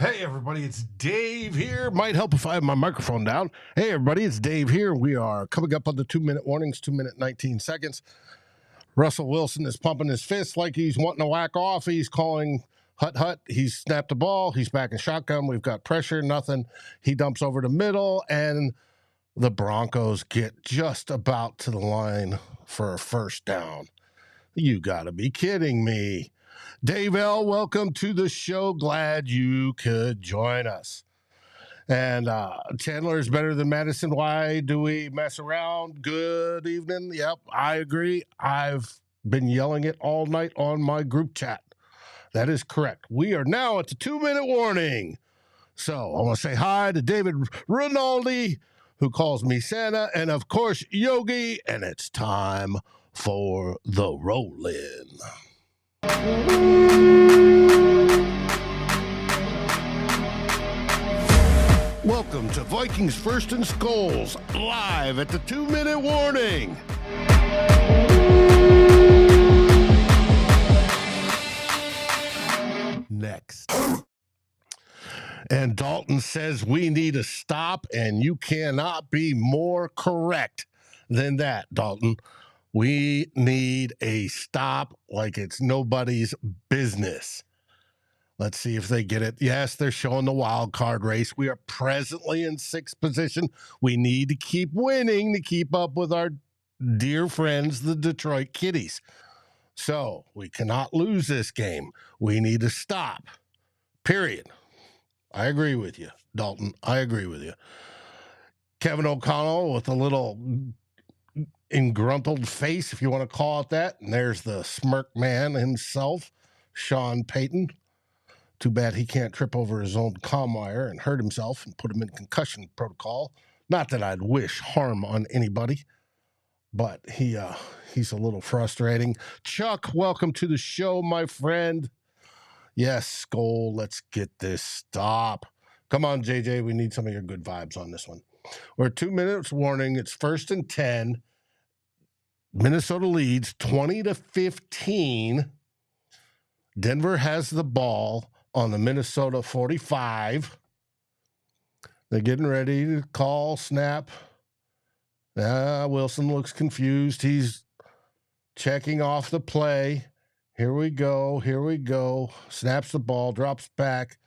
Hey, everybody, it's Dave here. Might help if I have my microphone down. Hey, everybody, it's Dave here. We are coming up on the 2-minute warnings, 2 minute, 19 seconds. Russell Wilson is pumping his fist like he's wanting to whack off. He's calling hut, hut. He's snapped the ball. He's back in shotgun. We've got pressure, nothing. He dumps over the middle, and the Broncos get just about to the line for a first down. You got to be kidding me. Dave L., welcome to the show. Glad you could join us. And Chandler is better than Madison. Why do we mess around? Good evening. Yep, I agree. I've been yelling it all night on my group chat. That is correct. We are now at the 2-minute warning. So I want to say hi to David Rinaldi, who calls me Santa, and of course, Yogi, and it's time for the roll-in. Welcome to Vikings First and SKOLs, live at the 2-minute warning. Next. And Dalton says we need a stop, and you cannot be more correct than that, Dalton. We need a stop like it's nobody's business. Let's see if they get it. Yes, they're showing the wild card race. We are presently in 6th position. We need to keep winning to keep up with our dear friends, the Detroit Kitties. So we cannot lose this game. We need to stop. Period. I agree with you, Dalton. I agree with you. Kevin O'Connell with a little engruntled face, if you want to call it that. And there's the smirk man himself, Sean Payton. Too bad he can't trip over his own comm wire and hurt himself and put him in concussion protocol. Not that I'd wish harm on anybody, but he's a little frustrating. Chuck, welcome to the show, my friend. Yes, SKOL, let's get this stop. Come on, JJ, we need some of your good vibes on this one. We're 2 minutes warning. It's 1st and 10. Minnesota leads 20-15. Denver has the ball on the Minnesota 45. They're getting ready to call snap. Wilson looks confused. He's checking off the play. Here we go. Snaps the ball, drops back.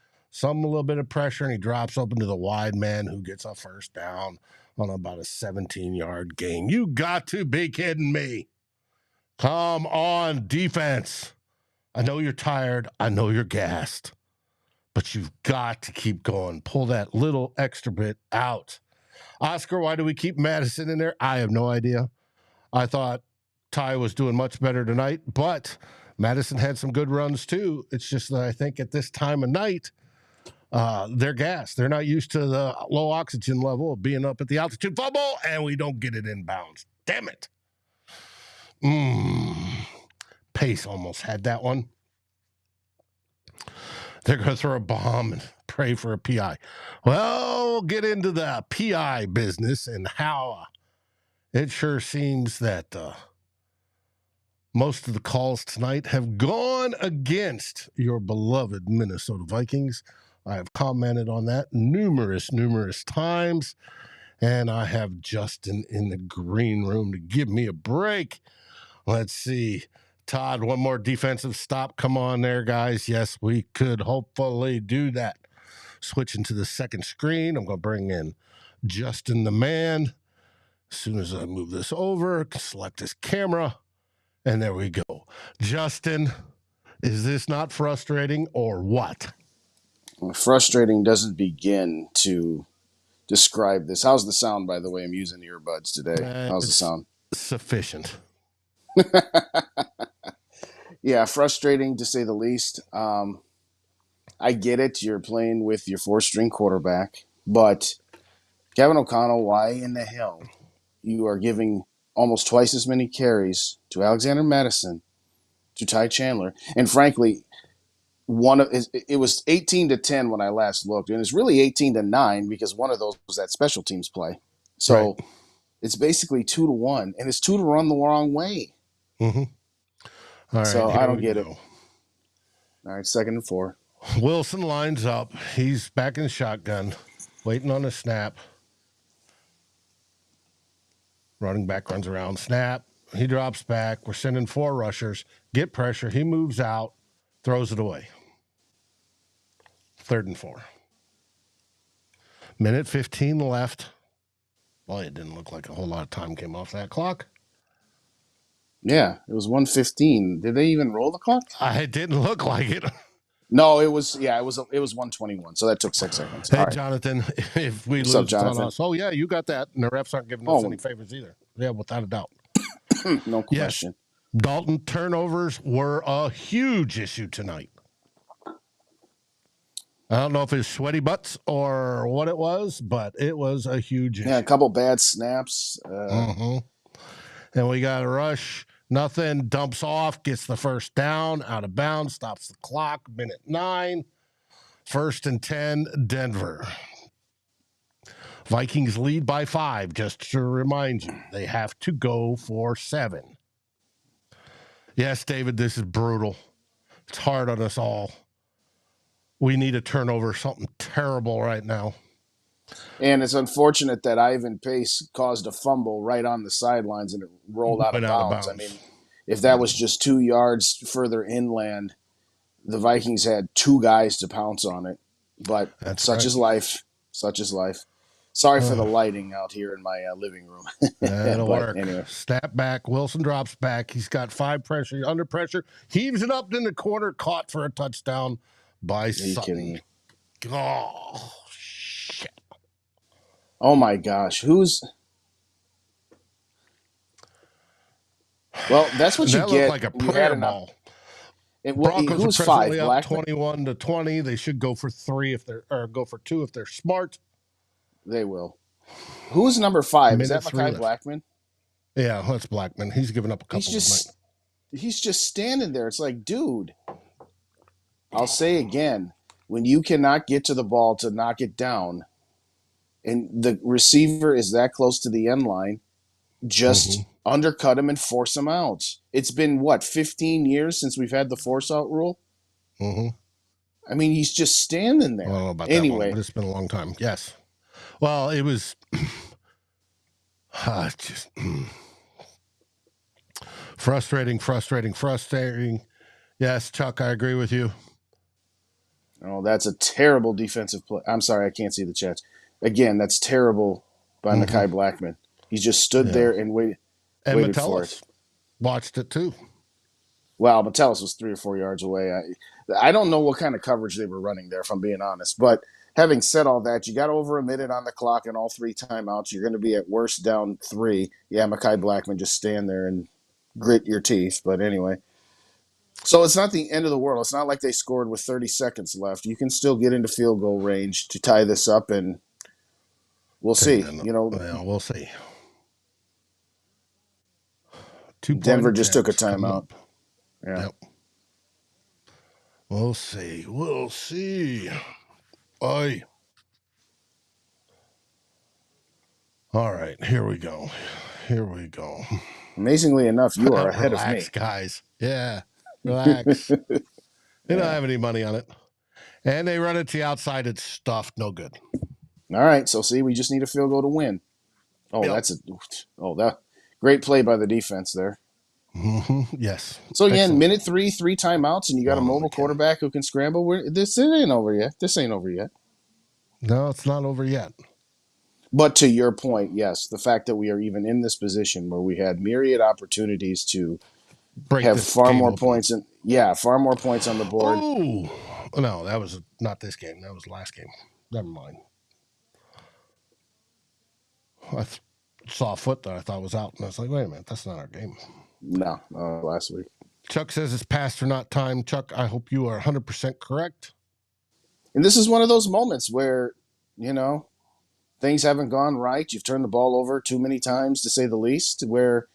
A little bit of pressure, and he drops open to the wide man who gets a first down on about a 17-yard gain. You got to be kidding me. Come on, defense. I know you're tired. I know you're gassed. But you've got to keep going. Pull that little extra bit out. Oscar, why do we keep Madison in there? I have no idea. I thought Ty was doing much better tonight, but Madison had some good runs too. It's just that I think at this time of night, they're gassed. They're not used to the low oxygen level of being up at the altitude. Fumble, and we don't get it inbounds. Damn it. Pace almost had that one. They're going to throw a bomb and pray for a PI. Well, we'll get into the PI business and how it sure seems that most of the calls tonight have gone against your beloved Minnesota Vikings. I have commented on that numerous times, and I have Justin in the green room to give me a break. Let's see. Todd, one more defensive stop. Come on there, guys. Yes, we could hopefully do that. Switching to the second screen, I'm going to bring in Justin the man. As soon as I move this over, select this camera, and there we go. Justin, is this not frustrating or what? Frustrating doesn't begin to describe this. How's the sound, by the way? I'm using earbuds today. How's the sound? Sufficient. Yeah, frustrating to say the least. I get it. You're playing with your 4th-string quarterback, but Kevin O'Connell, why in the hell you are giving almost twice as many carries to Alexander Madison, to Ty Chandler, and frankly, it was 18-10 when I last looked, and it's really 18-9 because one of those was that special teams play. So right. It's basically 2-1, and it's 2 to run the wrong way. Mm-hmm. All right, so I don't get it. All right, 2nd and 4. Wilson lines up. He's back in shotgun, waiting on a snap. Running back runs around, snap. He drops back. We're sending 4 rushers. Get pressure. He moves out, throws it away. 3rd and 4. Minute 15 left. Boy, it didn't look like a whole lot of time came off that clock. Yeah, it was 1:15. Did they even roll the clock? It didn't look like it. No, it was 1:21. So that took 6 seconds. Hey, All right. Jonathan, if we What's lose, up, it's on Jonathan? us. Oh, yeah, you got that. And the refs aren't giving us Oh, any favors either. Yeah, without a doubt. no Yes, question. Dalton turnovers were a huge issue tonight. I don't know if it's sweaty butts or what it was, but it was a huge issue. Yeah, a couple bad snaps. And we got a rush. Nothing. Dumps off. Gets the first down. Out of bounds. Stops the clock. Minute 9. 1st and 10. Denver. Vikings lead by 5. Just to remind you, they have to go for 7. Yes, David, this is brutal. It's hard on us all. We need a turnover, something terrible right now. And it's unfortunate that Ivan Pace caused a fumble right on the sidelines and it rolled out of bounds. I mean, if that was just 2 yards further inland, the Vikings had 2 guys to pounce on it. But such is life. Such is life. Sorry for the lighting out here in my living room. That'll work. Anyway. Snap back. Wilson drops back. He's got 5 pressure. Under pressure. Heaves it up in the corner. Caught for a touchdown by Sutton. Are you kidding me? Oh, shit. Oh, my gosh. Well, that's what you that get. Looked like a prayer ball. Broncos who's are 5? up Blackman? 21-20. They should go for 3 if they're, or go for 2 if they're smart. They will. Who's number 5? Minute Is that Mekhi Blackman? Yeah, that's Blackman. He's given up a couple. He's just standing there. It's like, dude. I'll say again, when you cannot get to the ball to knock it down, and the receiver is that close to the end line, just undercut him and force him out. It's been, 15 years since we've had the force out rule? I mean, he's just standing there. I don't know about anyway, that one, but it's been a long time. Yes. Well, it was just frustrating. Yes, Chuck, I agree with you. Oh, that's a terrible defensive play. I'm sorry, I can't see the chats. Again, that's terrible by Mekhi Blackman. He just stood there and waited for it. Watched it too. Well, Metellus was 3 or 4 yards away. I don't know what kind of coverage they were running there, if I'm being honest. But having said all that, you got over a minute on the clock and all 3 timeouts. You're going to be at worst down 3. Yeah, Mekhi Blackman, just stand there and grit your teeth. But anyway. So it's not the end of the world. It's not like they scored with 30 seconds left. You can still get into field goal range to tie this up, and we'll see. We'll see. Denver just took a timeout. Yeah. Yep. We'll see. Bye. All right, here we go. Amazingly enough, you are ahead of me. Guys. Yeah, relax. They don't have any money on it. And they run it to the outside. It's stuffed. No good. All right, so see, we just need a field goal to win. Oh, that great play by the defense there. Yes. So again, minute 3, 3 timeouts, and you got a mobile quarterback who can scramble. This ain't over yet. No, it's not over yet. But to your point, yes, the fact that we are even in this position where we had myriad opportunities to have far more points on the board. Oh, no, that was not this game. That was last game. Never mind. I saw a foot that I thought was out, and I was like, wait a minute, that's not our game. No, last week. Chuck says it's past or not time. Chuck, I hope you are 100% correct. And this is one of those moments where, things haven't gone right. You've turned the ball over too many times, to say the least, where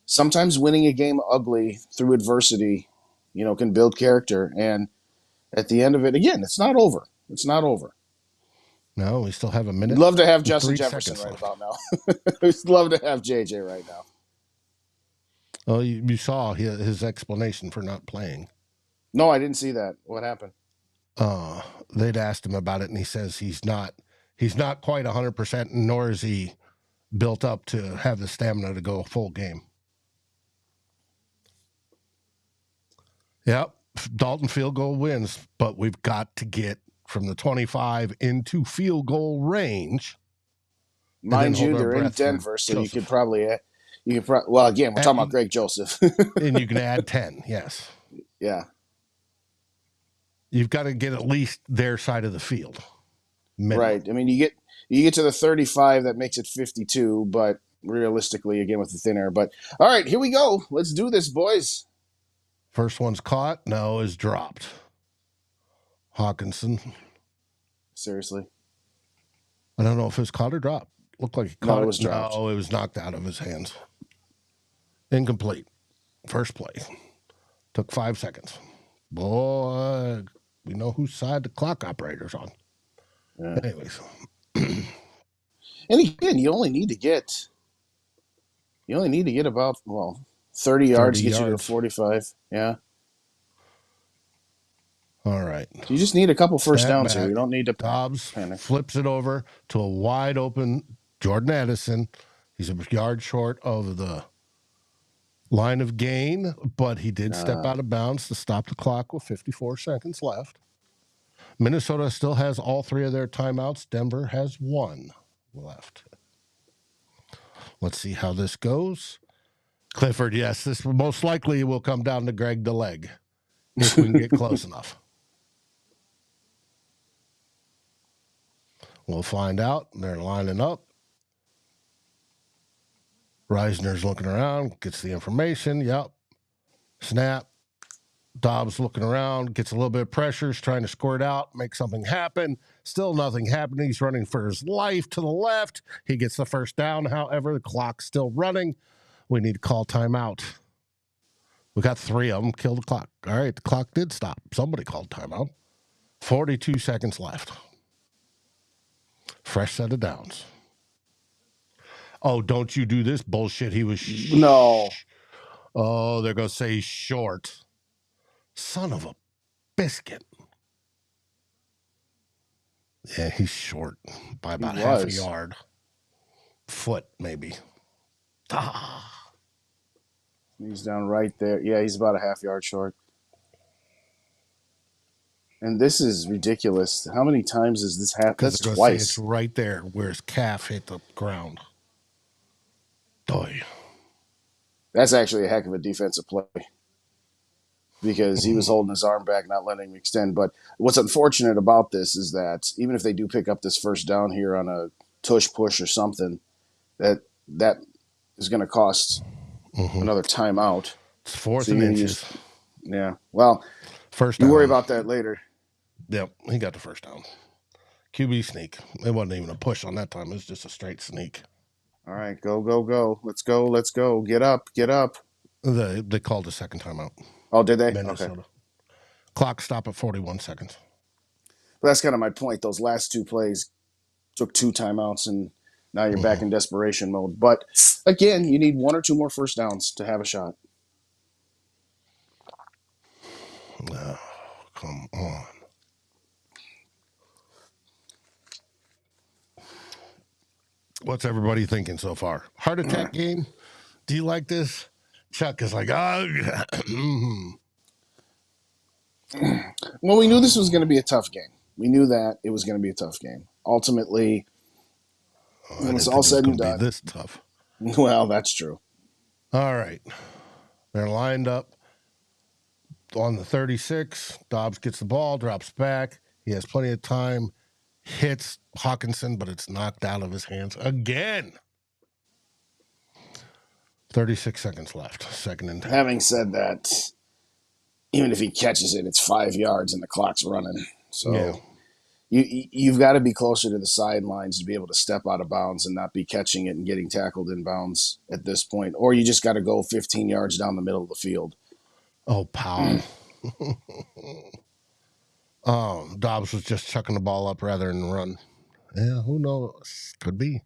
sometimes winning a game ugly through adversity, can build character. And at the end of it, again, it's not over. No, we still have a minute. We'd love to have Justin Jefferson right about now. We'd love to have JJ right now. Oh, you saw his explanation for not playing. No, I didn't see that. What happened? they'd asked him about it, and he says he's not quite 100%, nor is he built up to have the stamina to go a full game. Yep, Dalton field goal wins, but we've got to get from the 25 into field goal range. Mind you, they're in Denver, so you could probably, well, again, we're talking about Greg Joseph. And you can add 10, yes. Yeah. You've got to get at least their side of the field. Minimum. Right. I mean, you get to the 35, that makes it 52, but realistically, again, with the thin air. But, all right, here we go. Let's do this, boys. First one's caught. No, is dropped. Hawkinson. Seriously? I don't know if it was caught or dropped. Looked like he caught it was dropped. No, it was knocked out of his hands. Incomplete. First play. Took 5 seconds. Boy, we know whose side the clock operator's on. Yeah. Anyways. And again, you only need to get about 30 yards to get you to 45. Yeah. All right. So you just need a couple first downs here. You don't need to Dobbs panic. Flips it over to a wide open Jordan Addison. He's a yard short of the line of gain, but he did step out of bounds to stop the clock with 54 seconds left. Minnesota still has all 3 of their timeouts. Denver has 1 left. Let's see how this goes. Clifford, yes, this most likely will come down to Greg the leg if we can get close enough. We'll find out. They're lining up. Reisner's looking around, gets the information. Yep. Snap. Dobbs looking around, gets a little bit of pressure, is trying to squirt out, make something happen. Still nothing happening. He's running for his life to the left. He gets the first down. However, the clock's still running. We need to call timeout. We got 3 of them. Kill the clock. All right, the clock did stop. Somebody called timeout. 42 seconds left. Fresh set of downs. Oh, don't you do this bullshit. He was No. Oh, they're going to say he's short. Son of a biscuit. Yeah, he's short by about half a yard. Foot, maybe. He's down right there. Yeah, he's about a half yard short. And this is ridiculous. How many times has this happened? That's twice. It's right there where his calf hit the ground. Boy. That's actually a heck of a defensive play because he was holding his arm back, not letting him extend. But what's unfortunate about this is that even if they do pick up this first down here on a tush push or something, that is going to cost another timeout. It's 4th and inches. Yeah. Well, first down. You worry about that later. Yep, he got the first down. QB sneak. It wasn't even a push on that time. It was just a straight sneak. All right, go, go, go. Let's go, let's go. Get up, get up. They called a second timeout. Oh, did they? Minnesota. Okay. Clock stop at 41 seconds. But that's kind of my point. Those last 2 plays took 2 timeouts, and now you're back in desperation mode. But, again, you need 1 or 2 more first downs to have a shot. Oh, come on. What's everybody thinking so far? Heart attack game? Do you like this? Chuck is like, oh. Well, we knew this was going to be a tough game. We knew that it was going to be a tough game. Ultimately, when it's all said and done. This tough. Well, that's true. All right. They're lined up on the 36. Dobbs gets the ball, drops back. He has plenty of time. Hits Hawkinson, but it's knocked out of his hands again. 36 seconds left. 2nd and 10. Having said that, even if he catches it, it's 5 yards and the clock's running. So you've got to be closer to the sidelines to be able to step out of bounds and not be catching it and getting tackled in bounds at this point. Or you just got to go 15 yards down the middle of the field. Oh, pow. Dobbs was just chucking the ball up rather than run. Yeah, who knows? Could be.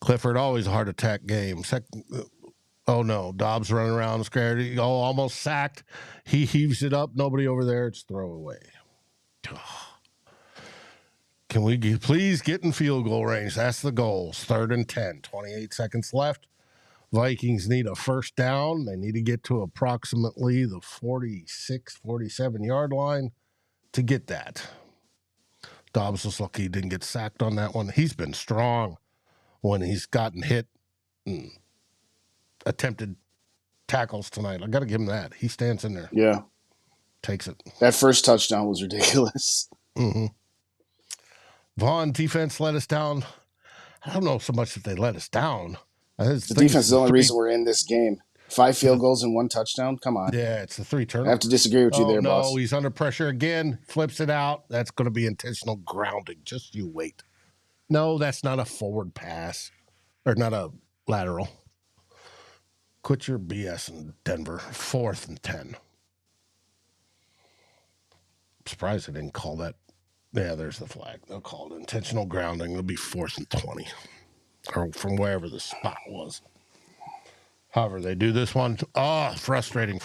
Clifford, always a heart attack game. Oh, no. Dobbs running around scared. Almost sacked. He heaves it up. Nobody over there. It's throwaway. Can we please get in field goal range? That's the goals. 3rd and 10, 28 seconds left. Vikings need a first down. They need to get to approximately the 46, 47-yard line to get that. Dobbs was lucky he didn't get sacked on that one. He's been strong when he's gotten hit and attempted tackles tonight. I got to give him that. He stands in there. Yeah. Takes it. That first touchdown was ridiculous. Mm-hmm. Vaughn, defense let us down. I don't know so much that they let us down. The defense is the only reason we're in this game. 5 field goals and 1 touchdown? Come on. Yeah, it's the 3 turnovers. I have to disagree with you there, boss. No, he's under pressure again. Flips it out. That's going to be intentional grounding. Just you wait. No, that's not a forward pass. Or not a lateral. Quit your BS in Denver. 4th and 10. I'm surprised they didn't call that. Yeah, there's the flag. They'll call it intentional grounding. It'll be 4th and 20. Or from wherever the spot was. However, they do this one. Oh, frustrating.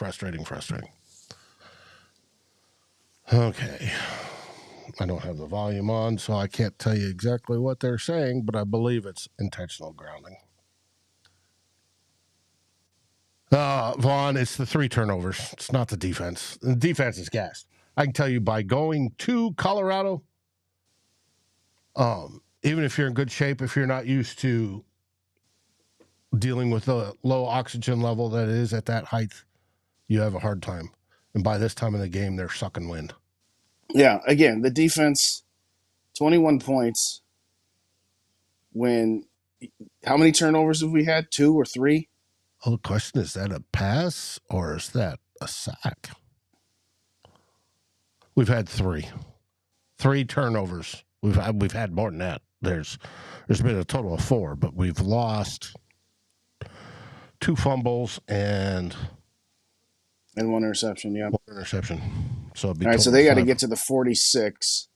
Okay. I don't have the volume on, so I can't tell you exactly what they're saying, but I believe it's intentional grounding. Vaughn, it's the 3 turnovers. It's not the defense. The defense is gassed. I can tell you by going to Colorado, even if you're in good shape, if you're not used to dealing with the low oxygen level that it is at that height, you have a hard time. And by this time in the game, they're sucking wind. Yeah, again, the defense, 21 points. How many turnovers have we had? 2 or 3? Oh, the question, is that a pass or is that a sack? We've had 3 turnovers. We've had more than that. There's been a total of 4, but we've lost 2 fumbles and 1 interception. Yeah, 1 interception. So it'd be all right. So they got to get to the 46,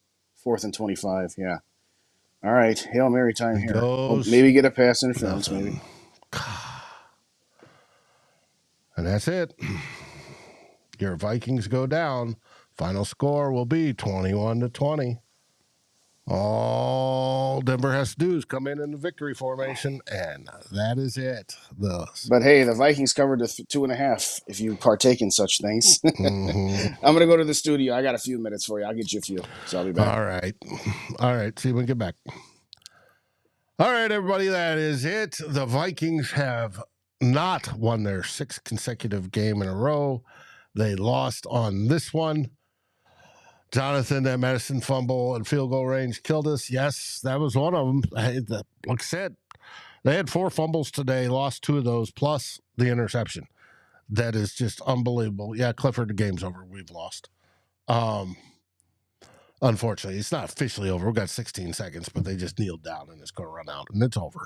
4th and 25. Yeah. All right, Hail Mary time here. Maybe get a pass interference. Maybe. And that's it. Your Vikings go down. Final score will be 21-20. All Denver has to do is come in the victory formation, and that is it. But hey, the Vikings covered the 2.5 if you partake in such things. Mm-hmm. I'm going to go to the studio. I got a few minutes for you. I'll get you a few, so I'll be back. All right. See you when we get back. All right, everybody, that is it. The Vikings have not won their 6th consecutive game in a row. They lost on this one. Jonathan, that Madison fumble and field goal range killed us. Yes, that was one of them. Like I said, they had 4 fumbles today, lost 2 of those, plus the interception. That is just unbelievable. Yeah, Clifford, the game's over. We've lost. Unfortunately, it's not officially over. We've got 16 seconds, but they just kneeled down and it's going to run out, and it's over.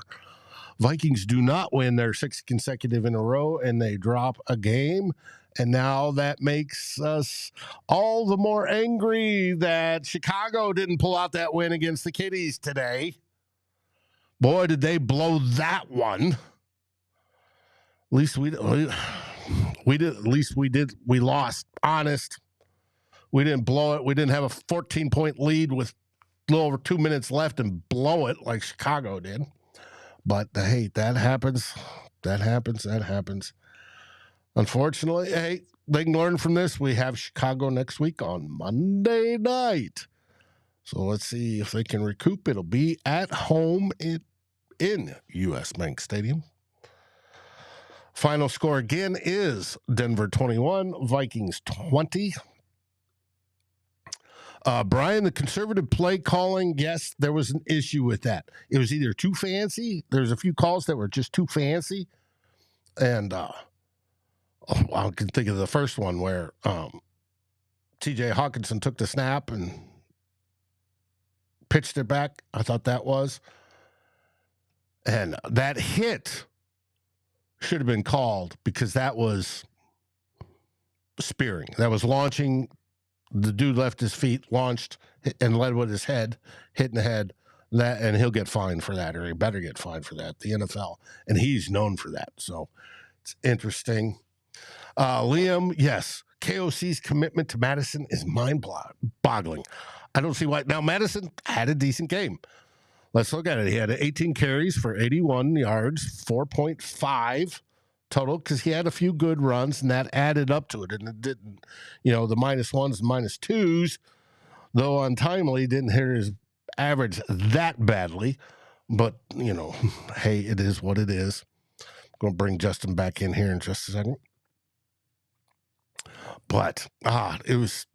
Vikings do not win their 6th consecutive in a row, and they drop a game. And now that makes us all the more angry that Chicago didn't pull out that win against the Kitties today. Boy, did they blow that one. At least we did. At least we did. We lost. Honest. We didn't blow it. We didn't have a 14-point lead with a little over 2 minutes left and blow it like Chicago did. But hey, that happens. That happens. Unfortunately, hey, they can learn from this. We have Chicago next week on Monday night. So let's see if they can recoup. It'll be at home in U.S. Bank Stadium. Final score again is Denver 21, Vikings 20. Brian, the conservative play calling, yes, there was an issue with that. It was either too fancy. There's a few calls that were just too fancy. And I can think of the first one where T.J. Hawkinson took the snap and pitched it back. I thought that was. And that hit should have been called because that was spearing. That was launching. The dude left his feet, launched, and led with his head, hit in the head. That, and he'll get fined for that, or he better get fined for that, the NFL. And he's known for that. So it's interesting. Liam, yes. KOC's commitment to Madison is mind-boggling. I don't see why. Now, Madison had a decent game. Let's look at it. He had 18 carries for 81 yards, 4.5 total, because he had a few good runs, and that added up to it. And it didn't, the -1s and -2s, though untimely, didn't hit his average that badly. But, hey, it is what it is. I'm going to bring Justin back in here in just a second. But, it was...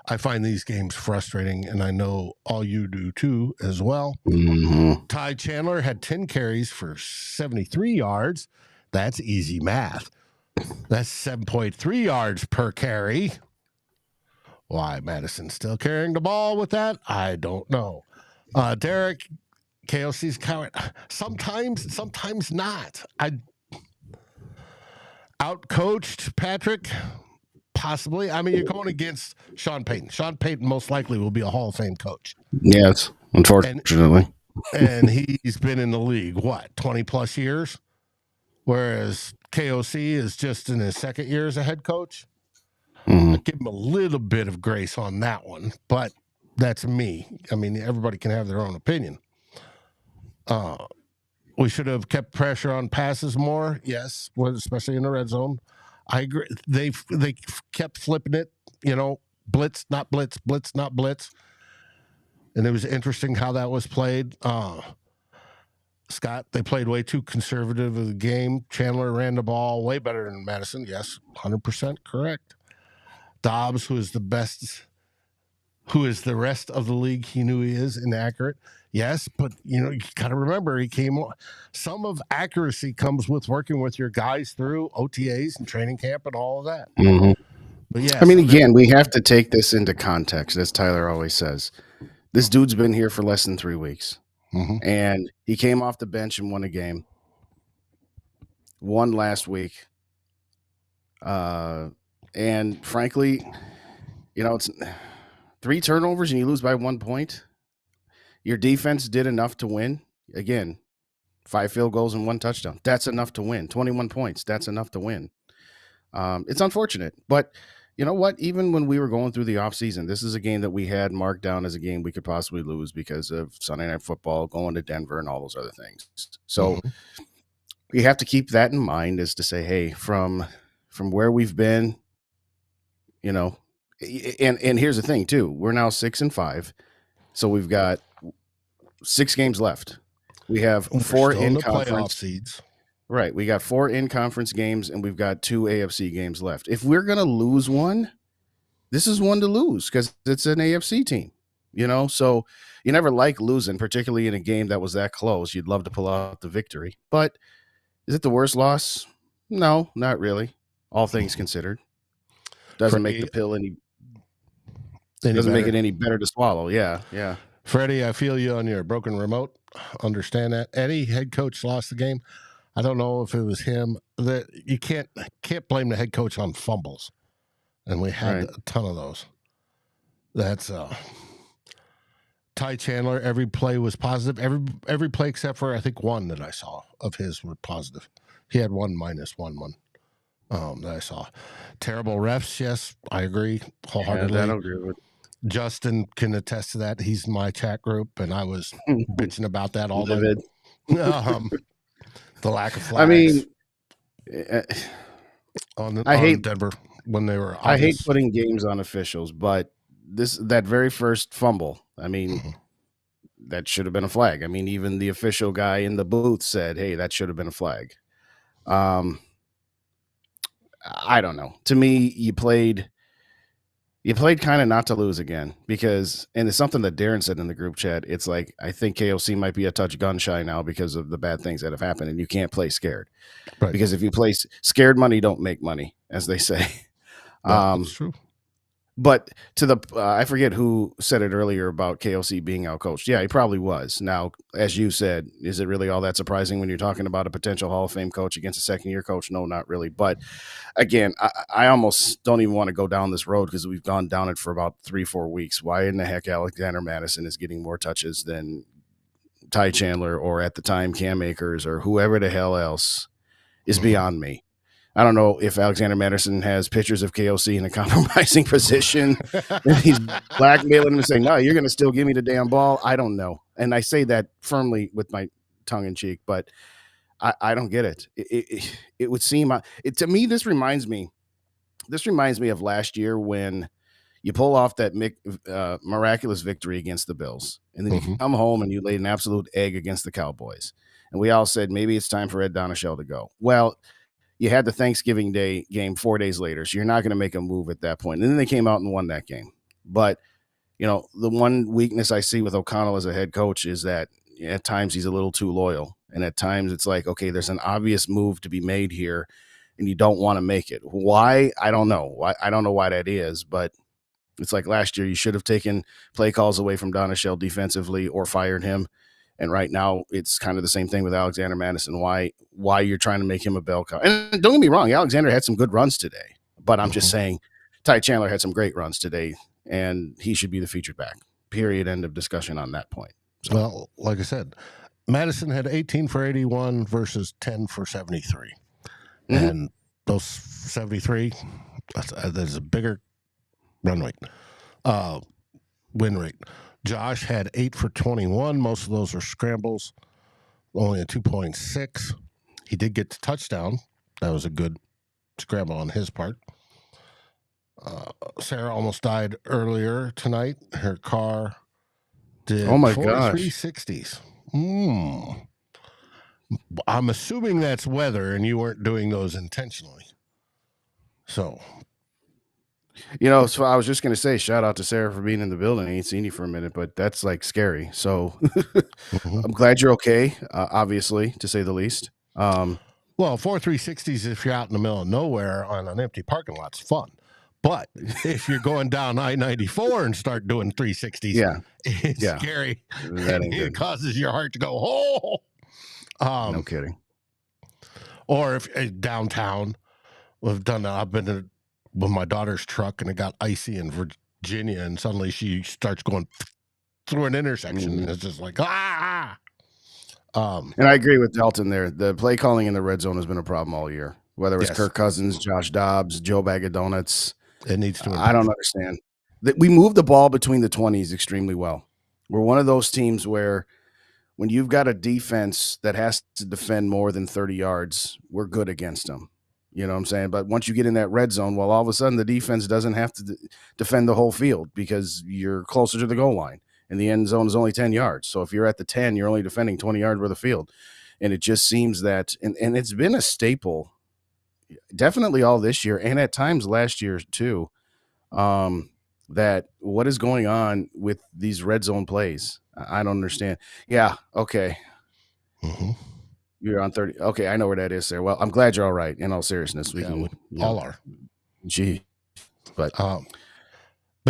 I find these games frustrating, and I know all you do too as well. Mm-hmm. Ty Chandler had 10 carries for 73 yards. That's easy math. That's 7.3 yards per carry. Why Madison's still carrying the ball with that, I don't know. Derek, KOC's count. Sometimes not. I outcoached Patrick. Possibly. I mean, you're going against Sean Payton. Sean Payton most likely will be a Hall of Fame coach. Yes, unfortunately. And he's been in the league, 20 plus years? Whereas KOC is just in his second year as a head coach. Mm-hmm. I give him a little bit of grace on that one, but that's me. I mean, everybody can have their own opinion. We should have kept pressure on passes more. Yes, especially in the red zone. I agree. They kept flipping it, blitz, not blitz, blitz, not blitz. And it was interesting how that was played. Scott, they played way too conservative of the game. Chandler ran the ball way better than Madison. Yes, 100% correct. Dobbs, who is the rest of the league he knew he is, inaccurate. Yes, but you got to remember some of accuracy comes with working with your guys through OTAs and training camp and all of that. Mm-hmm. But yes, I mean, again, we have to take this into context, as Tyler always says. This dude's been here for less than 3 weeks, and he came off the bench and won a game. Won last week, and frankly, it's 3 turnovers and you lose by 1 point. Your defense did enough to win. Again, 5 field goals and 1 touchdown. That's enough to win. 21 points. That's enough to win. It's unfortunate. But you know what? Even when we were going through the offseason, this is a game that we had marked down as a game we could possibly lose because of Sunday Night Football, going to Denver, and all those other things. So you have to keep that in mind, is to say, hey, from where we've been, and here's the thing, too. We're now 6-5. So we've got 6 games left. We have 4 in conference seeds. Right. We got 4 in conference games and we've got 2 AFC games left. If we're going to lose one, this is one to lose because it's an AFC team, so you never like losing, particularly in a game that was that close. You'd love to pull out the victory, but is it the worst loss? No, not really. All things considered. Doesn't make the pill doesn't make it any better to swallow. Yeah. Freddie, I feel you on your broken remote. Understand that. Eddie, head coach, lost the game. I don't know if it was him. That you can't blame the head coach on fumbles, and we had a ton of those. That's Ty Chandler. Every play was positive. Every play except for I think 1 that I saw of his were positive. He had 1 -1 that I saw. Terrible refs. Yes, I agree wholeheartedly. I don't agree with. Justin can attest to that. He's in my chat group, and I was bitching about that all day. The lack of flags. I mean, on Denver when they were. I hate putting games on officials, but that very first fumble, I mean, that should have been a flag. I mean, even the official guy in the booth said, "Hey, that should have been a flag." I don't know. To me, you played kind of not to lose again because, and it's something that Darren said in the group chat. It's like, I think KOC might be a touch gun shy now because of the bad things that have happened, and you can't play scared. Right. Because if you play scared, money don't make money, as they say. That's true. But to I forget who said it earlier about KOC being outcoached. Yeah, he probably was. Now, as you said, is it really all that surprising when you're talking about a potential Hall of Fame coach against a second-year coach? No, not really. But again, I almost don't even want to go down this road because we've gone down it for about 3-4 weeks. Why in the heck Alexander Madison is getting more touches than Ty Chandler or at the time Cam Akers or whoever the hell else is beyond me. I don't know if Alexander Madison has pictures of KOC in a compromising position. He's blackmailing him and saying, no, you're going to still give me the damn ball. I don't know. And I say that firmly with my tongue in cheek, but I don't get it. It would seem to me, this reminds me of last year when you pull off that miraculous victory against the Bills, and then you come home and you laid an absolute egg against the Cowboys. And we all said, maybe it's time for Ed Donachelle to go. Well, you had the Thanksgiving Day game 4 days later, so you're not going to make a move at that point. And then they came out and won that game. But, the one weakness I see with O'Connell as a head coach is that at times he's a little too loyal. And at times it's like, okay, there's an obvious move to be made here, and you don't want to make it. Why? I don't know. I don't know why that is, but it's like last year, you should have taken play calls away from Donachelle defensively or fired him. And right now, it's kind of the same thing with Alexander Madison. Why you're trying to make him a bell cow? And don't get me wrong, Alexander had some good runs today. But I'm just saying, Ty Chandler had some great runs today, and he should be the featured back. Period. End of discussion on that point. So. Well, like I said, Madison had 18 for 81 versus 10 for 73. And those 73, there's a bigger run rate, win rate. Josh had 8 for 21. Most of those were scrambles, only a 2.6. He did get the touchdown. That was a good scramble on his part. Sarah almost died earlier tonight. Her car did 360s. I'm assuming that's weather, and you weren't doing those intentionally. So I was just going to say, shout out to Sarah for being in the building. I ain't seen you for a minute, but that's like scary. So I'm glad you're okay, obviously, to say the least. Well, 4 360s, if you're out in the middle of nowhere on an empty parking lot's fun. But if you're going down I-94 and start doing 360s, it's scary. It causes your heart to go, oh. No kidding. Or if downtown, we've done that. I've been with my daughter's truck, and it got icy in Virginia, and suddenly she starts going through an intersection, and it's just like, ah. And I agree with Dalton there. The play calling in the red zone has been a problem all year. Whether it's Kirk Cousins, Josh Dobbs, Joe Bag of Donuts, it needs to. I don't understand that we move the ball between the 20s extremely well. We're one of those teams where when you've got a defense that has to defend more than 30 yards, we're good against them. You know what I'm saying? But once you get in that red zone, well, all of a sudden the defense doesn't have to defend the whole field because you're closer to the goal line, and the end zone is only 10 yards. So if you're at the 10, you're only defending 20 yards worth of field. And it just seems that, and it's been a staple definitely all this year and at times last year too, that what is going on with these red zone plays? I don't understand. Yeah. Okay. You're on 30. Okay. I know where that is, Sarah. Well, I'm glad you're all right. In all seriousness, we all are. Gee, but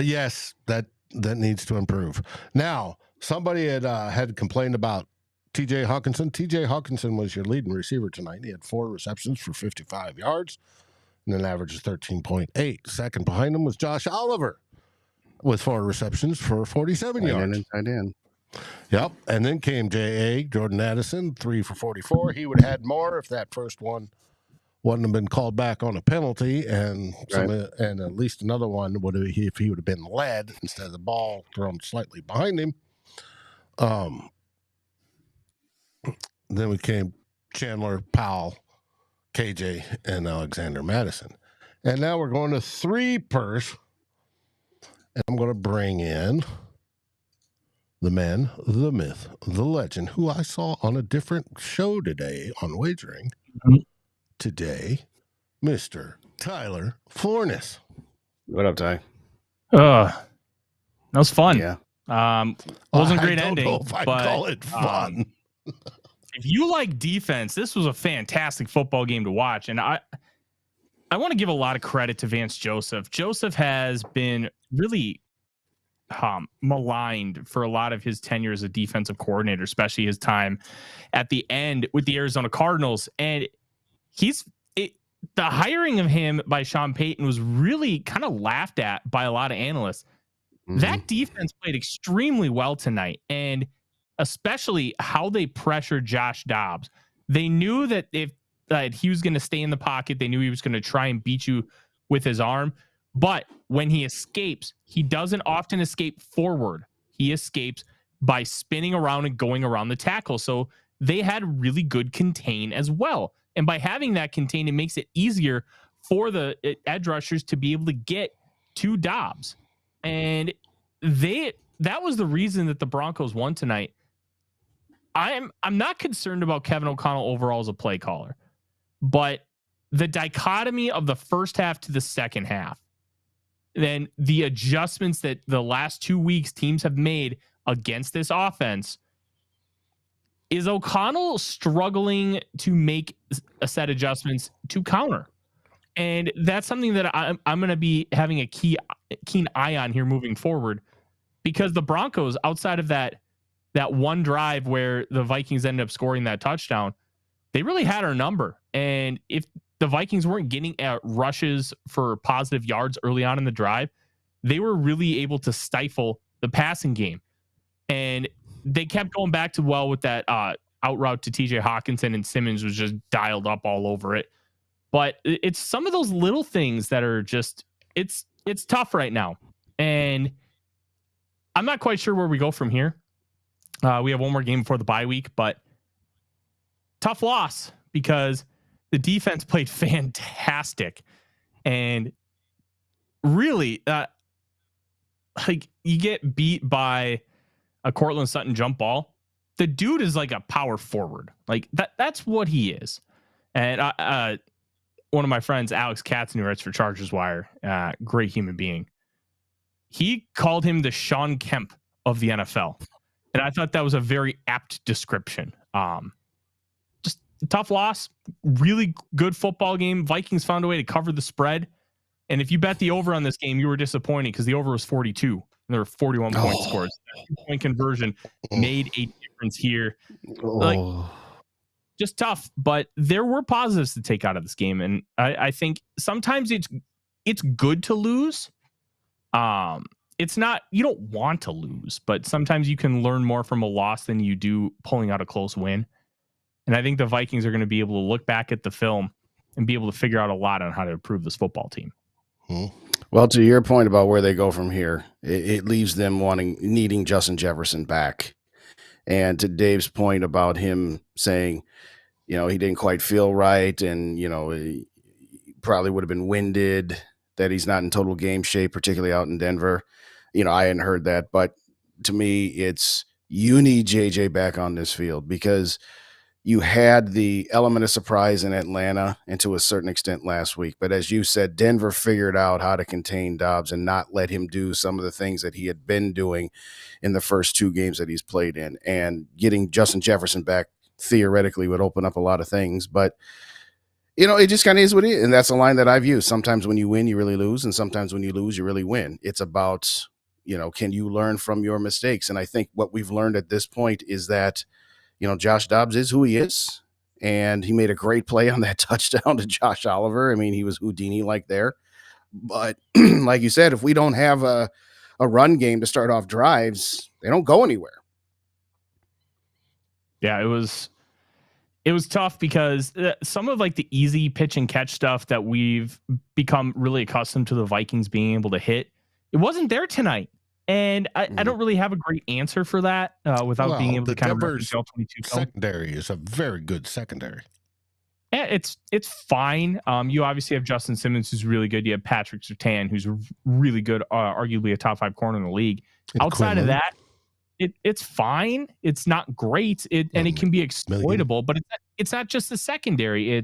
yes, that needs to improve. Now, somebody had complained about TJ Hawkinson. TJ Hawkinson was your leading receiver tonight. He had 4 receptions for 55 yards and an average of 13.8. Second behind him was Josh Oliver with 4 receptions for 47 yards. Tight end. Yep. And then came J.A. Jordan Addison, 3 for 44. He would have had more if that first one wouldn't have been called back on a penalty, and and at least another one would have, if he would have been led instead of the ball thrown slightly behind him. Then we came Chandler, Powell, KJ, and Alexander Madison. And now we're going to 3 pers. And I'm going to bring in the man, the myth, the legend, who I saw on a different show today on wagering. Today, Mr. Tyler Flores. What up, Ty? That was fun. Yeah. Wasn't a great ending. I don't know if I call it fun. If you like defense, this was a fantastic football game to watch. And I want to give a lot of credit to Vance Joseph. Joseph has been really maligned for a lot of his tenure as a defensive coordinator, especially his time at the end with the Arizona Cardinals. And the hiring of him by Sean Payton was really kind of laughed at by a lot of analysts. That defense played extremely well tonight, and especially how they pressured Josh Dobbs. They knew that if that he was going to stay in the pocket. They knew he was going to try and beat you with his arm. But when he escapes, he doesn't often escape forward. He escapes by spinning around and going around the tackle. So they had really good contain as well. And by having that contain, it makes it easier for the edge rushers to be able to get to Dobbs. And that was the reason that the Broncos won tonight. I'm not concerned about Kevin O'Connell overall as a play caller, but the dichotomy of the first half to the second half, then the adjustments that the last 2 weeks teams have made against this offense, is O'Connell struggling to make a set adjustments to counter. And that's something that I'm going to be having a keen eye on here moving forward, because the Broncos, outside of that one drive where the Vikings ended up scoring that touchdown, they really had our number. And if the Vikings weren't getting rushes for positive yards early on in the drive, they were really able to stifle the passing game. And they kept going back to with that out route to TJ Hawkinson, and Simmons was just dialed up all over it. But it's some of those little things that are just, it's tough right now. And I'm not quite sure where we go from here. We have one more game before the bye week, but tough loss because the defense played fantastic. And really, like, you get beat by a Cortland Sutton jump ball. The dude is like a power forward. Like that's what he is. And one of my friends, Alex Katzen, who writes for Chargers Wire, great human being, he called him the Sean Kemp of the NFL. And I thought that was a very apt description. Just a tough loss, really good football game. Vikings found a way to cover the spread. And if you bet the over on this game, you were disappointed because the over was 42 and there were 41 point scores. That 2-point conversion made a difference here. Like, just tough, but there were positives to take out of this game. And I think sometimes it's good to lose. It's not, you don't want to lose, but sometimes you can learn more from a loss than you do pulling out a close win. And I think the Vikings are going to be able to look back at the film and be able to figure out a lot on how to improve this football team. Well, to your point about where they go from here, it leaves them needing Justin Jefferson back. And to Dave's point about him saying, he didn't quite feel right, and, he probably would have been winded, that he's not in total game shape, particularly out in Denver. I hadn't heard that, but to me, it's, you need JJ back on this field, because you had the element of surprise in Atlanta and to a certain extent last week. But as you said, Denver figured out how to contain Dobbs and not let him do some of the things that he had been doing in the first 2 games that he's played in. And getting Justin Jefferson back theoretically would open up a lot of things. But, it just kind of is what it is. And that's a line that I've used. Sometimes when you win, you really lose. And sometimes when you lose, you really win. It's about, can you learn from your mistakes? And I think what we've learned at this point is that, Josh Dobbs is who he is, and he made a great play on that touchdown to Josh Oliver. I mean, he was Houdini-like there. But like you said, if we don't have a run game to start off drives, they don't go anywhere. Yeah, it was tough because some of like the easy pitch and catch stuff that we've become really accustomed to the Vikings being able to hit, it wasn't there tonight. And I don't really have a great answer for that without being able to kind of tell 22 secondary is a very good secondary. Yeah, it's fine. You obviously have Justin Simmons, who's really good. You have Patrick Surtain, who's really good, arguably a top 5 corner in the league. And outside Quinlan. of that, it's fine. It's not great. And it can be exploitable, but it's not just the secondary.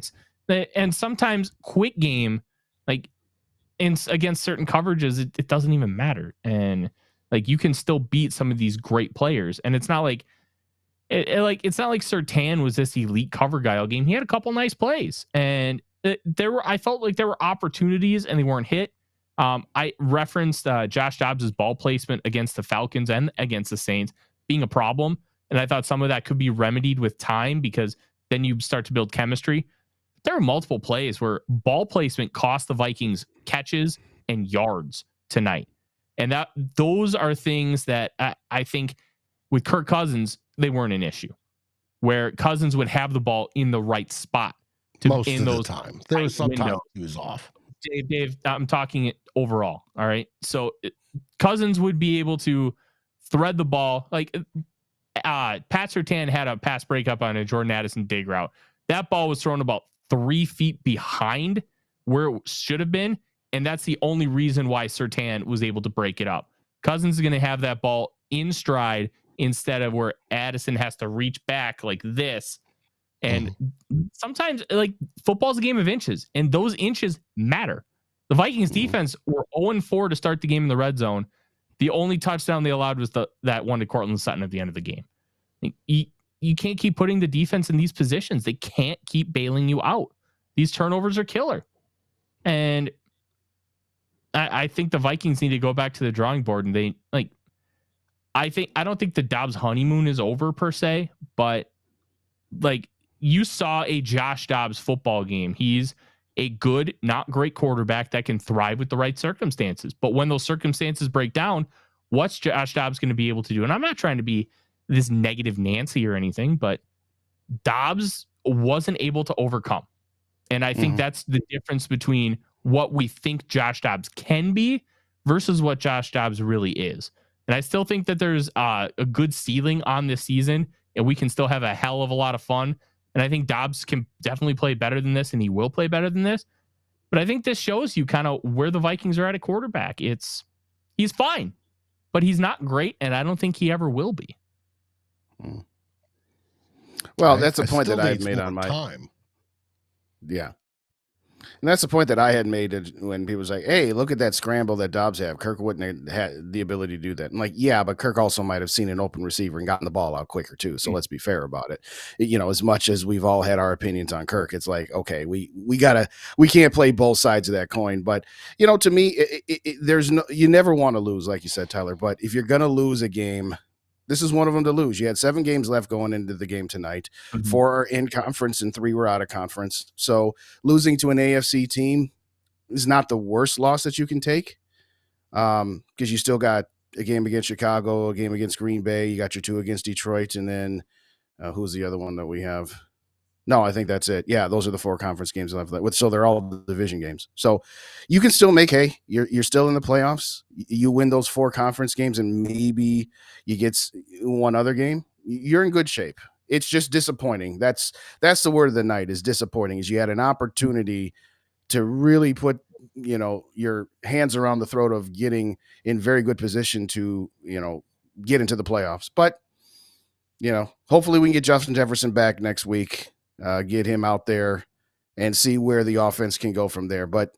And sometimes quick game, like against certain coverages, it doesn't even matter. And like, you can still beat some of these great players. And it's not like it's not like Surtain was this elite cover guy all game. He had a couple nice plays, and I felt like there were opportunities and they weren't hit. I referenced Josh Dobbs' ball placement against the Falcons and against the Saints being a problem. And I thought some of that could be remedied with time, because then you start to build chemistry. There are multiple plays where ball placement cost the Vikings catches and yards tonight. And those are things that I think with Kirk Cousins, they weren't an issue, where Cousins would have the ball in the right spot. most in of the those time. There was tight some time windows. he was off. Dave, I'm talking it overall. All right. So Cousins would be able to thread the ball. Like Pat Surtain had a pass breakup on a Jordan Addison dig route. That ball was thrown about 3 feet behind where it should have been. And that's the only reason why Surtain was able to break it up. Cousins is going to have that ball in stride instead of where Addison has to reach back like this. And sometimes, like, football's a game of inches, and those inches matter. The Vikings defense were 0-4 to start the game in the red zone. The only touchdown they allowed was that one to Cortland Sutton at the end of the game. Like, you can't keep putting the defense in these positions. They can't keep bailing you out. These turnovers are killer. And I think the Vikings need to go back to the drawing board, and they like. I don't think the Dobbs honeymoon is over per se, but like, you saw a Josh Dobbs football game. He's a good, not great quarterback that can thrive with the right circumstances. But when those circumstances break down, what's Josh Dobbs going to be able to do? And I'm not trying to be this negative Nancy or anything, but Dobbs wasn't able to overcome. And I think that's the difference between what we think Josh Dobbs can be versus what Josh Dobbs really is. And I still think that there's a good ceiling on this season, and we can still have a hell of a lot of fun. And I think Dobbs can definitely play better than this, and he will play better than this. But I think this shows you kind of where the Vikings are at a quarterback. He's fine, but he's not great, and I don't think he ever will be. Well, that's a point that I had made on my time. Yeah. And that's the point that I had made when people was like, hey, look at that scramble that Dobbs had. Kirk wouldn't have had the ability to do that. I'm like, yeah, but Kirk also might have seen an open receiver and gotten the ball out quicker too. So let's be fair about it. You know, as much as we've all had our opinions on Kirk, it's like, okay, we can't play both sides of that coin. But, you know, to me, you never want to lose, like you said, Tyler. But if you're going to lose a game, this is one of them to lose. You had 7 games left going into the game tonight. 4 are in conference and 3 were out of conference. So losing to an AFC team is not the worst loss that you can take, because you still got a game against Chicago, a game against Green Bay. You got your 2 against Detroit, and then who's the other one that we have? No, I think that's it. Yeah, those are the 4 conference games left. So they're all division games. So you can still make hay. You're still in the playoffs. You win those 4 conference games, and maybe you get one other game. You're in good shape. It's just disappointing. That's the word of the night, is disappointing. Is you had an opportunity to really put, you know, your hands around the throat of getting in very good position to, you know, get into the playoffs. But, you know, hopefully we can get Justin Jefferson back next week. Get him out there and see where the offense can go from there. But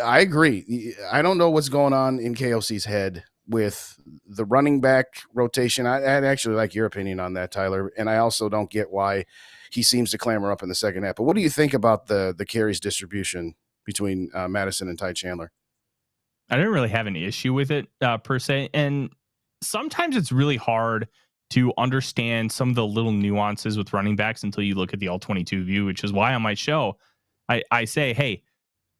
I agree. I don't know what's going on in KOC's head with the running back rotation. I'd actually like your opinion on that, Tyler. And I also don't get why he seems to clamor up in the second half. But what do you think about the carries distribution between Madison and Ty Chandler? I didn't really have an issue with it per se. And sometimes it's really hard to understand some of the little nuances with running backs until you look at the all-22 view, which is why on my show, I say, hey,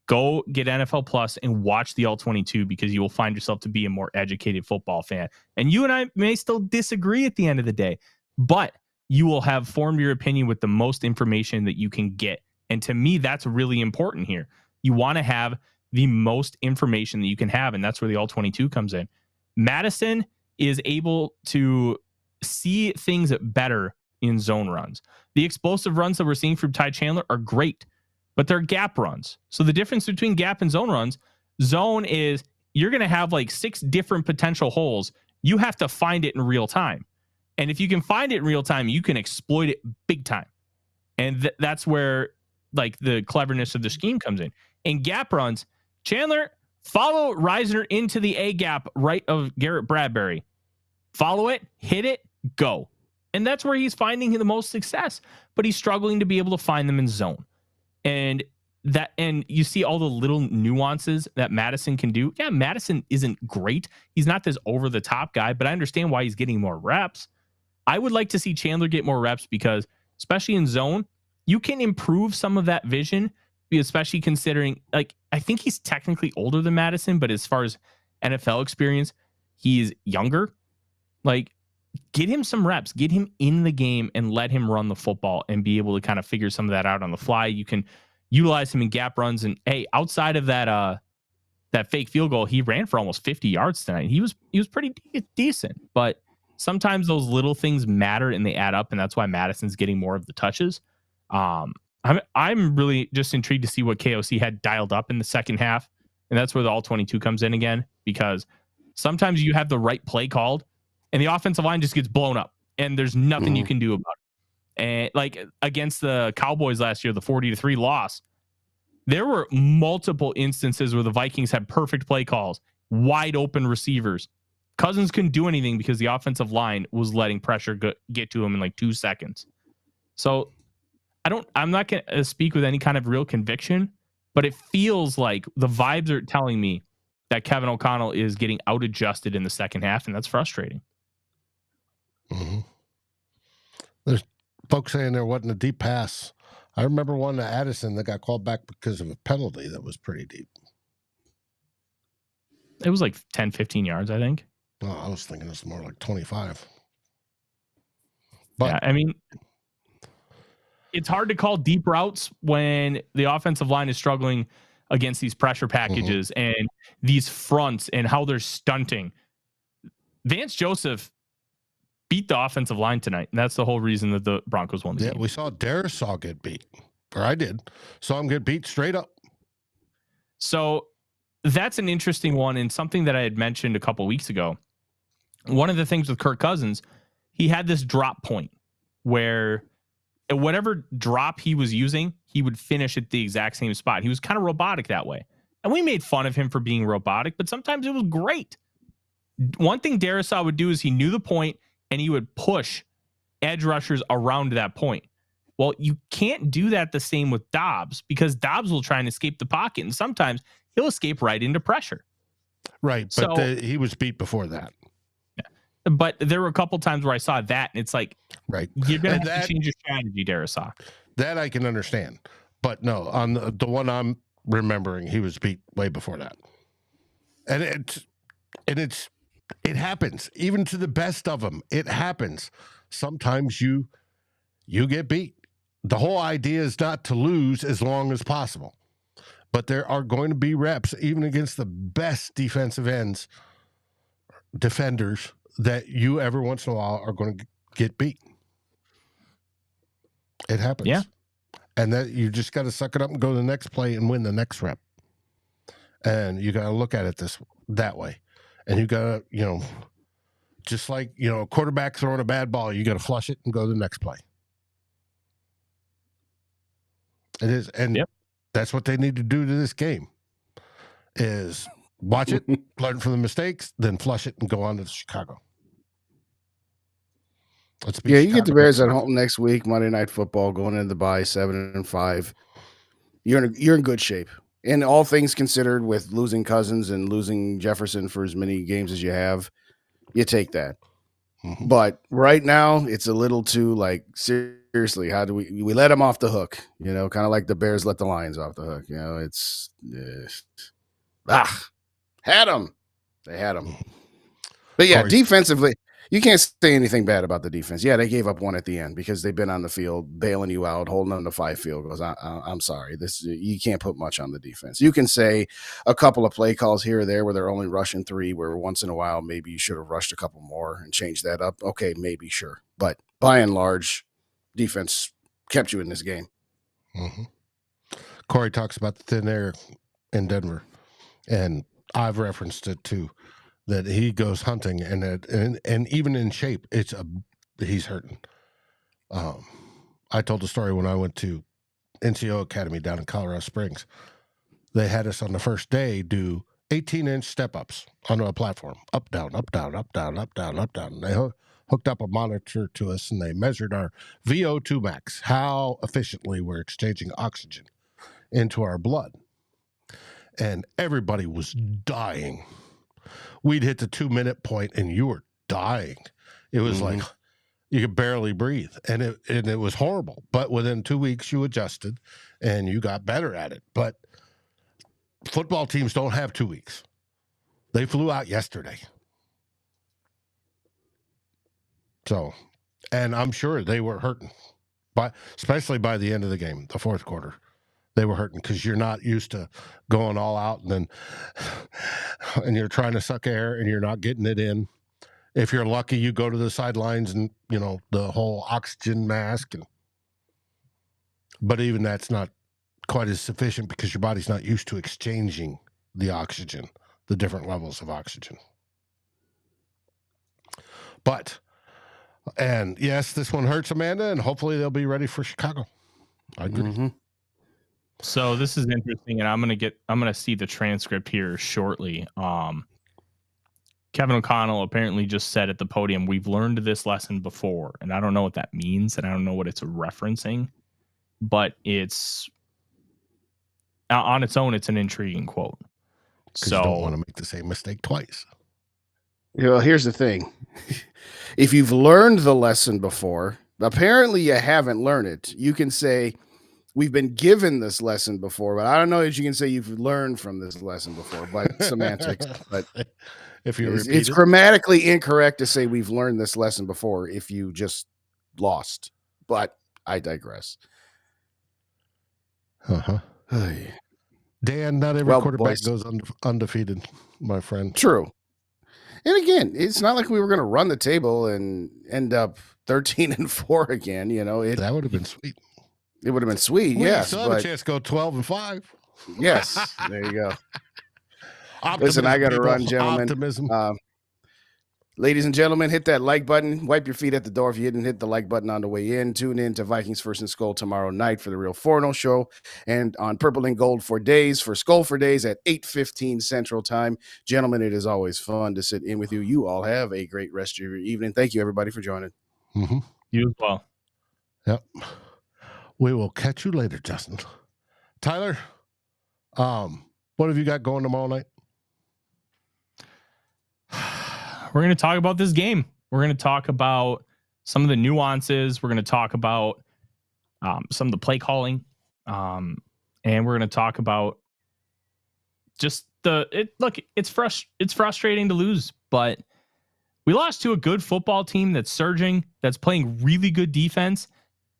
go get NFL Plus and watch the all-22, because you will find yourself to be a more educated football fan. And you and I may still disagree at the end of the day, but you will have formed your opinion with the most information that you can get. And to me, that's really important here. You want to have the most information that you can have, and that's where the all-22 comes in. Madison is able to see things better in zone runs. The explosive runs that we're seeing from Ty Chandler are great, but they're gap runs. So the difference between gap and zone runs, zone is you're going to have like 6 different potential holes. You have to find it in real time. And if you can find it in real time, you can exploit it big time. And that's where like the cleverness of the scheme comes in. In gap runs, Chandler, follow Reisner into the A gap right of Garrett Bradbury. Follow it, hit it, go. And that's where he's finding the most success, but he's struggling to be able to find them in zone. And you see all the little nuances that Madison can do. Yeah, Madison isn't great. He's not this over the top guy, but I understand why he's getting more reps. I would like to see Chandler get more reps, because especially in zone, you can improve some of that vision, especially considering, like, I think he's technically older than Madison, but as far as NFL experience, he's younger. Like, get him some reps, get him in the game, and let him run the football and be able to kind of figure some of that out on the fly. You can utilize him in gap runs. And hey, outside of that fake field goal, he ran for almost 50 yards tonight. He was pretty decent, but sometimes those little things matter and they add up, and that's why Madison's getting more of the touches. I'm really just intrigued to see what KOC had dialed up in the second half, and that's where the all 22 comes in again, because sometimes you have the right play called and the offensive line just gets blown up and there's nothing you can do about it. And like against the Cowboys last year, the 40-3 loss, there were multiple instances where the Vikings had perfect play calls, wide open receivers. Cousins couldn't do anything because the offensive line was letting pressure get to him in like 2 seconds. So I'm not going to speak with any kind of real conviction, but it feels like the vibes are telling me that Kevin O'Connell is getting out adjusted in the second half, and that's frustrating. Mm-hmm. There's folks saying there wasn't a deep pass. I remember one to Addison that got called back because of a penalty that was pretty deep. It was like 10, 15 yards, I think. Oh, I was thinking it's more like 25. But yeah, I mean, it's hard to call deep routes when the offensive line is struggling against these pressure packages and these fronts and how they're stunting. Vance Joseph beat the offensive line tonight, and that's the whole reason that the Broncos won the game. We saw Darisaw get beat, or I did. Saw him get beat straight up. So that's an interesting one, and something that I had mentioned a couple weeks ago. One of the things with Kirk Cousins, he had this drop point where whatever drop he was using, he would finish at the exact same spot. He was kind of robotic that way. And we made fun of him for being robotic, but sometimes it was great. One thing Darisaw would do is he knew the point and he would push edge rushers around that point. Well, you can't do that the same with Dobbs, because Dobbs will try and escape the pocket, and sometimes he'll escape right into pressure. Right, but he was beat before that. But there were a couple times where I saw that, and it's like, right, you're going to have to change your strategy, Darisaw. That I can understand. But no, on the one I'm remembering, he was beat way before that. And it happens. Even to the best of them, it happens. Sometimes you get beat. The whole idea is not to lose as long as possible. But there are going to be reps, even against the best defenders, that you every once in a while are going to get beat. It happens. Yeah. And that you just got to suck it up and go to the next play and win the next rep. And you got to look at it that way. And you got to, just like, a quarterback throwing a bad ball, you got to flush it and go to the next play. It is. And that's what they need to do to this game, is watch it, learn from the mistakes, then flush it and go on to Chicago. You get the Bears at home next week, Monday Night Football, going into the bye 7-5. You're in good shape. And all things considered, with losing Cousins and losing Jefferson for as many games as you have, you take that. Mm-hmm. But right now, it's a little too, seriously, how do we let them off the hook? Kind of like the Bears let the Lions off the hook. It's had them. They had them. But yeah, defensively, you can't say anything bad about the defense. Yeah, they gave up one at the end because they've been on the field bailing you out, holding on to 5 field goals. I'm sorry. You can't put much on the defense. You can say a couple of play calls here or there where they're only rushing 3, where once in a while maybe you should have rushed a couple more and changed that up. Okay, maybe, sure. But by and large, defense kept you in this game. Mm-hmm. Corey talks about the thin air in Denver, and I've referenced it too. That he goes hunting and even in shape, he's hurting. I told the story when I went to NCO Academy down in Colorado Springs. They had us on the first day do 18-inch step-ups onto a platform, up, down, up, down, up, down, up, down, up, down. They hooked up a monitor to us, and they measured our VO2 max, how efficiently we're exchanging oxygen into our blood. And everybody was dying. We'd hit the 2-minute point and you were dying. It was like you could barely breathe, and it was horrible. But within 2 weeks you adjusted and you got better at it. But football teams don't have 2 weeks. They flew out yesterday. So, and I'm sure they were hurting, but especially by the end of the game, the fourth quarter, they were hurting because you're not used to going all out and you're trying to suck air and you're not getting it in. If you're lucky, you go to the sidelines and, the whole oxygen mask. But even that's not quite as sufficient because your body's not used to exchanging the oxygen, the different levels of oxygen. And yes, this one hurts, Amanda, and hopefully they'll be ready for Chicago. I agree. Mm-hmm. So this is interesting, and I'm gonna see the transcript here shortly. Kevin O'Connell apparently just said at the podium, "We've learned this lesson before," and I don't know what that means, and I don't know what it's referencing, but it's on its own, it's an intriguing quote. So you don't want to make the same mistake twice. Well, here's the thing. If you've learned the lesson before, apparently you haven't learned it. You can say, we've been given this lesson before, but I don't know if you can say you've learned from this lesson before, but semantics. But if you it's grammatically incorrect to say we've learned this lesson before if you just lost. But I digress. Uh-huh. Dan, not every quarterback goes undefeated, my friend. True. And again, it's not like we were going to run the table and end up 13-4 again. That would have been sweet. It would have been sweet, yes. Still have a chance to go 12-5. Yes, there you go. Listen, I got to run, gentlemen. Optimism. Ladies and gentlemen, hit that like button. Wipe your feet at the door if you didn't hit the like button on the way in. Tune in to Vikings First and SKOL tomorrow night for the Real Forno Show, and on Purple and Gold for SKOL for Days at 8:15 Central Time. Gentlemen, it is always fun to sit in with you. You all have a great rest of your evening. Thank you, everybody, for joining. Mm-hmm. You as well. Yep. We will catch you later, Justin. Tyler, what have you got going tomorrow night? We're going to talk about this game. We're going to talk about some of the nuances. We're going to talk about some of the play calling. And we're going to talk about just it's frustrating to lose, but we lost to a good football team that's surging, that's playing really good defense.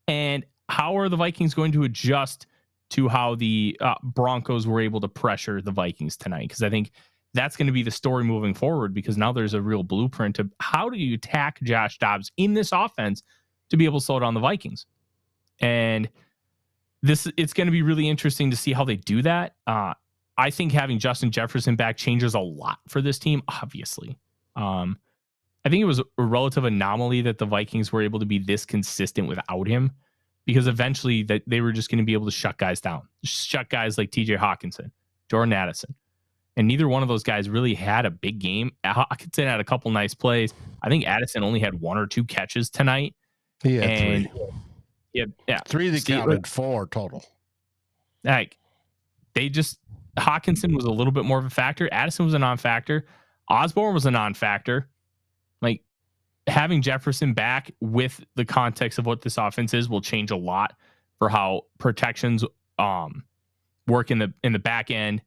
And how are the Vikings going to adjust to how the Broncos were able to pressure the Vikings tonight? Because I think that's going to be the story moving forward, because now there's a real blueprint of how do you attack Josh Dobbs in this offense to be able to slow down the Vikings. And it's going to be really interesting to see how they do that. I think having Justin Jefferson back changes a lot for this team, obviously. I think it was a relative anomaly that the Vikings were able to be this consistent without him, because eventually that they were just going to be able to shut guys down, shut guys like TJ Hawkinson, Jordan Addison. And neither one of those guys really had a big game. Hawkinson had a couple nice plays. I think Addison only had 1 or 2 catches tonight. He had 3. Yeah. 3 that counted, 4 total. Like, Hawkinson was a little bit more of a factor. Addison was a non-factor. Osborne was a non-factor. Like, having Jefferson back with the context of what this offense is will change a lot for how protections work in the back end.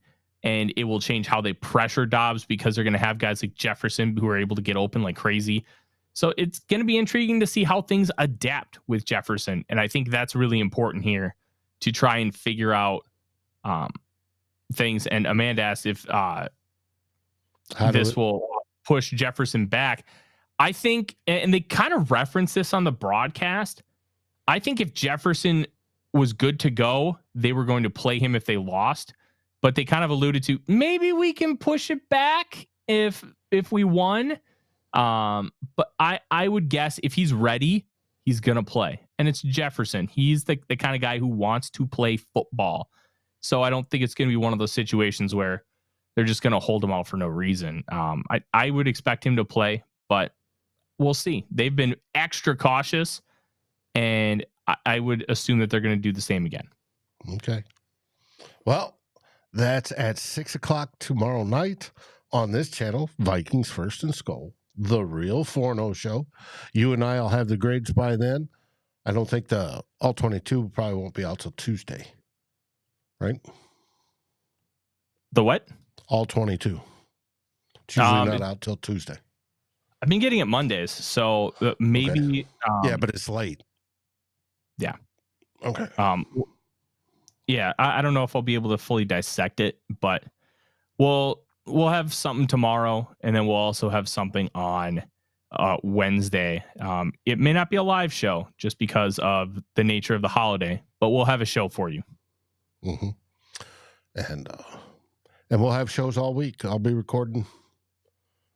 And it will change how they pressure Dobbs, because they're going to have guys like Jefferson who are able to get open like crazy. So it's going to be intriguing to see how things adapt with Jefferson. And I think that's really important here to try and figure out things. And Amanda asked if this will push Jefferson back. I think, and they kind of referenced this on the broadcast, I think if Jefferson was good to go, they were going to play him if they lost. But they kind of alluded to maybe we can push it back if we won. But I would guess if he's ready, he's going to play. And it's Jefferson. He's the kind of guy who wants to play football. So I don't think it's going to be one of those situations where they're just going to hold him out for no reason. I would expect him to play, but we'll see. They've been extra cautious, and I would assume that they're going to do the same again. Okay. Well, that's at 6:00 tomorrow night on this channel, Vikings First and SKOL, the Real Forno Show. You and I will have the grades by then. I don't think the All 22 probably won't be out till Tuesday, right? The what? All 22. It's usually not out till Tuesday. I've been getting it Mondays, so maybe. Okay. Yeah, but it's late. Yeah. Okay. Yeah, I don't know if I'll be able to fully dissect it, but we'll have something tomorrow, and then we'll also have something on Wednesday. It may not be a live show just because of the nature of the holiday, but we'll have a show for you. Mm-hmm. And we'll have shows all week. I'll be recording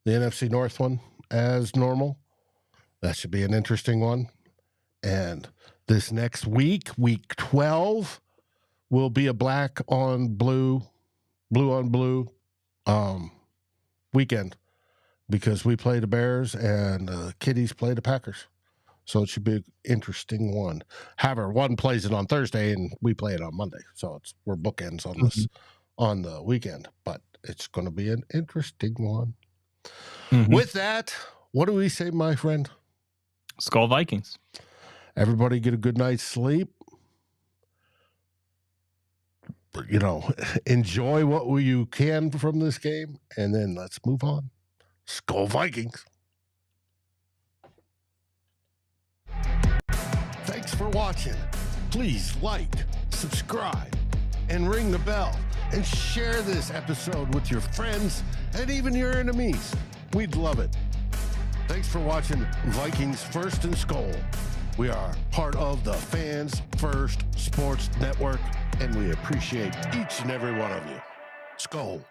the NFC North one as normal. That should be an interesting one. And this next week, week 12, will be a black on blue, blue on blue weekend, because we play the Bears and the Kitties play the Packers. So it should be an interesting one. However, one plays it on Thursday and we play it on Monday. So we're bookends on this on the weekend, but it's going to be an interesting one. Mm-hmm. With that, what do we say, my friend? SKOL Vikings. Everybody get a good night's sleep. You know, enjoy what you can from this game, and then let's move on. SKOL Vikings. Thanks for watching. Please like, subscribe, and ring the bell, and share this episode with your friends and even your enemies. We'd love it. Thanks for watching Vikings First and SKOL. We are part of the Fans First Sports Network, and we appreciate each and every one of you. SKOL.